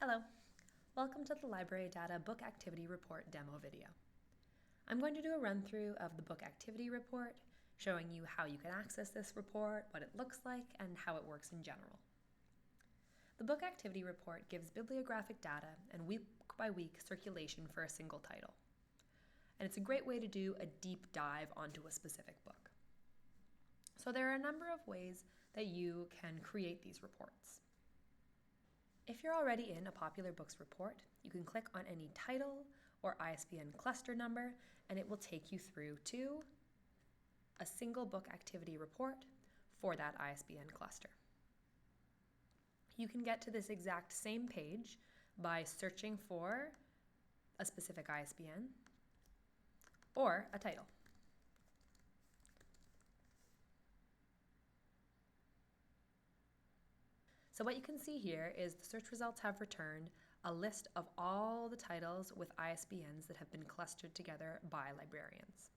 Hello, welcome to the LibraryData Book Activity Report demo video. I'm going to do a run-through of the book activity report, showing you how you can access this report, what it looks like, and how it works in general. The book activity report gives bibliographic data and week-by-week circulation for a single title. And it's a great way to do a deep dive onto a specific book. So there are a number of ways that you can create these reports. If you're already in a popular books report, you can click on any title or ISBN cluster number and it will take you through to a single book activity report for that ISBN cluster. You can get to this exact same page by searching for a specific ISBN or a title. So what you can see here is the search results have returned a list of all the titles with ISBNs that have been clustered together by librarians.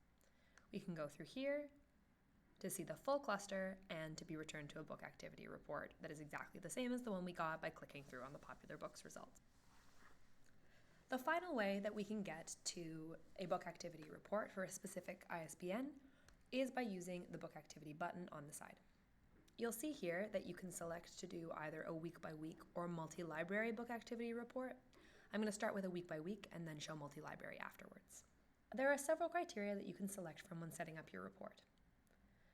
We can go through here to see the full cluster and to be returned to a book activity report that is exactly the same as the one we got by clicking through on the popular books results. The final way that we can get to a book activity report for a specific ISBN is by using the book activity button on the side. You'll see here that you can select to do either a week-by-week or multi-library book activity report. I'm going to start with a week-by-week and then show multi-library afterwards. There are several criteria that you can select from when setting up your report.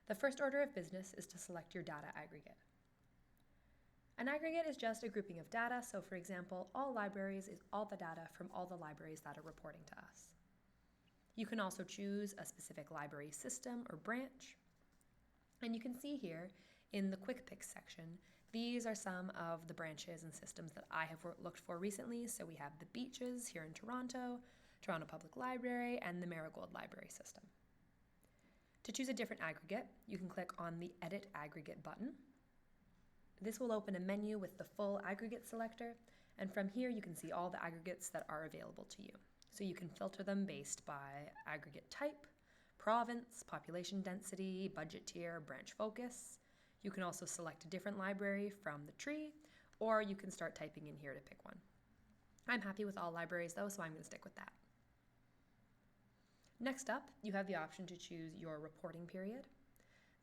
The first order of business is to select your data aggregate. An aggregate is just a grouping of data, so for example, all libraries is all the data from all the libraries that are reporting to us. You can also choose a specific library system or branch. And you can see here in the quick picks section, these are some of the branches and systems that I have looked for recently. So we have the Beaches here in Toronto, Toronto Public Library, and the Marigold Library System. To choose a different aggregate, you can click on the Edit Aggregate button. This will open a menu with the full aggregate selector, and from here you can see all the aggregates that are available to you. So you can filter them based by aggregate type, province, population density, budget tier, branch focus. You can also select a different library from the tree, or you can start typing in here to pick one. I'm happy with all libraries though, so I'm going to stick with that. Next up, you have the option to choose your reporting period.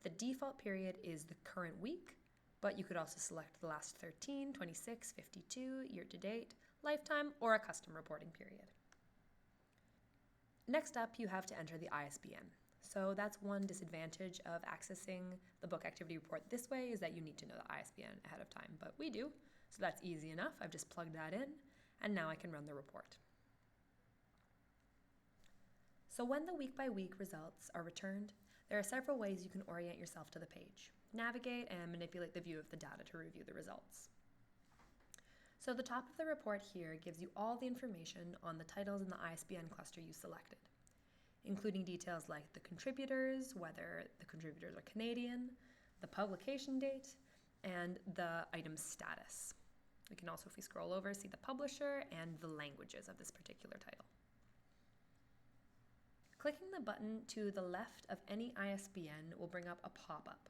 The default period is the current week, but you could also select the last 13, 26, 52, year to date, lifetime, or a custom reporting period. Next up, you have to enter the ISBN. So that's one disadvantage of accessing the book activity report this way is that you need to know the ISBN ahead of time, but we do. So that's easy enough. I've just plugged that in, and now I can run the report. So when the week-by-week results are returned, there are several ways you can orient yourself to the page, navigate and manipulate the view of the data to review the results. So the top of the report here gives you all the information on the titles in the ISBN cluster you selected, including details like the contributors, whether the contributors are Canadian, the publication date, and the item's status. We can also, if we scroll over, see the publisher and the languages of this particular title. Clicking the button to the left of any ISBN will bring up a pop-up.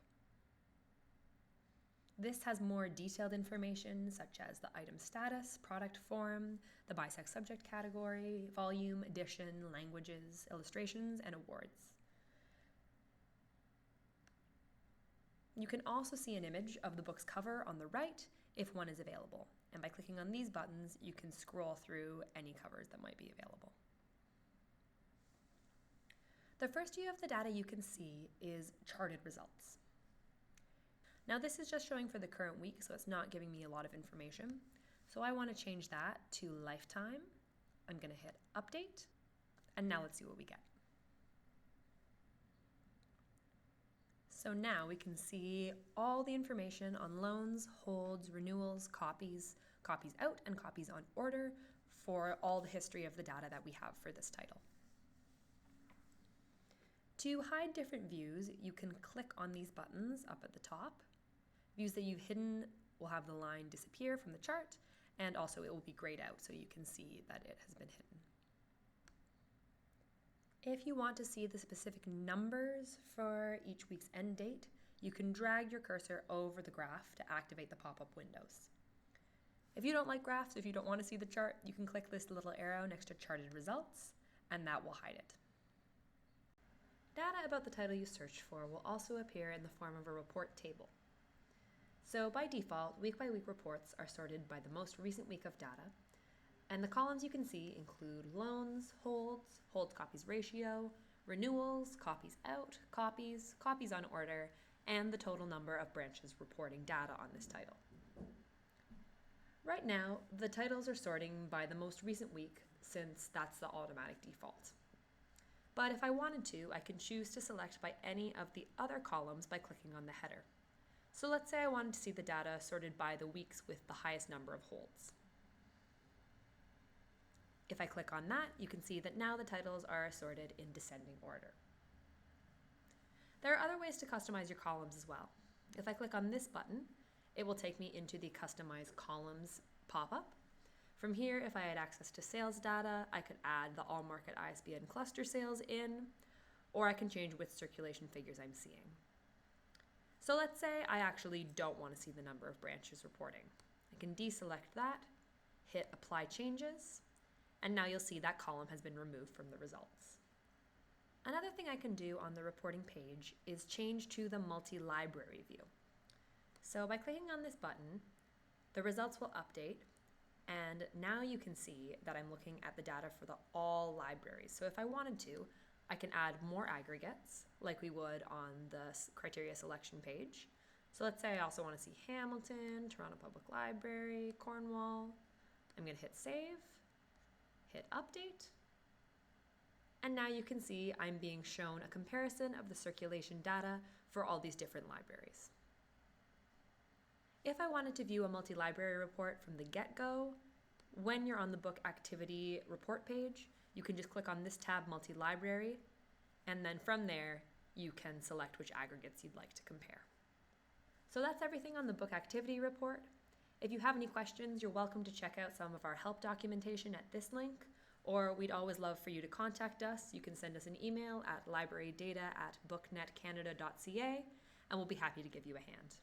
This has more detailed information such as the item status, product form, the BISAC subject category, volume, edition, languages, illustrations, and awards. You can also see an image of the book's cover on the right if one is available. And by clicking on these buttons, you can scroll through any covers that might be available. The first view of the data you can see is charted results. Now this is just showing for the current week, so it's not giving me a lot of information. So I want to change that to lifetime. I'm going to hit update, and now let's see what we get. So now we can see all the information on loans, holds, renewals, copies, copies out, and copies on order for all the history of the data that we have for this title. To hide different views, you can click on these buttons up at the top. Views that you've hidden will have the line disappear from the chart, and also it will be grayed out so you can see that it has been hidden. If you want to see the specific numbers for each week's end date, you can drag your cursor over the graph to activate the pop-up windows. If you don't like graphs, if you don't want to see the chart, you can click this little arrow next to charted results, and that will hide it. Data about the title you searched for will also appear in the form of a report table. So by default, week-by-week reports are sorted by the most recent week of data, and the columns you can see include loans, holds copies ratio, renewals, copies out, copies on order, and the total number of branches reporting data on this title. Right now, the titles are sorting by the most recent week since that's the automatic default. But if I wanted to, I can choose to select by any of the other columns by clicking on the header. So let's say I wanted to see the data sorted by the weeks with the highest number of holds. If I click on that, you can see that now the titles are sorted in descending order. There are other ways to customize your columns as well. If I click on this button, it will take me into the Customize Columns pop-up. From here, if I had access to sales data, I could add the all market ISBN cluster sales in, or I can change which circulation figures I'm seeing. So let's say I actually don't want to see the number of branches reporting. I can deselect that, hit Apply Changes, and now you'll see that column has been removed from the results. Another thing I can do on the reporting page is change to the multi-library view. So by clicking on this button, the results will update, and now you can see that I'm looking at the data for the all libraries. So if I wanted to, I can add more aggregates like we would on the criteria selection page. So let's say I also want to see Hamilton, Toronto Public Library, Cornwall. I'm going to hit save, hit update, and now you can see I'm being shown a comparison of the circulation data for all these different libraries. If I wanted to view a multi-library report from the get-go, when you're on the book activity report page, you can just click on this tab, multi-library, and then from there, you can select which aggregates you'd like to compare. So that's everything on the book activity report. If you have any questions, you're welcome to check out some of our help documentation at this link, or we'd always love for you to contact us. You can send us an email at librarydata@booknetcanada.ca, and we'll be happy to give you a hand.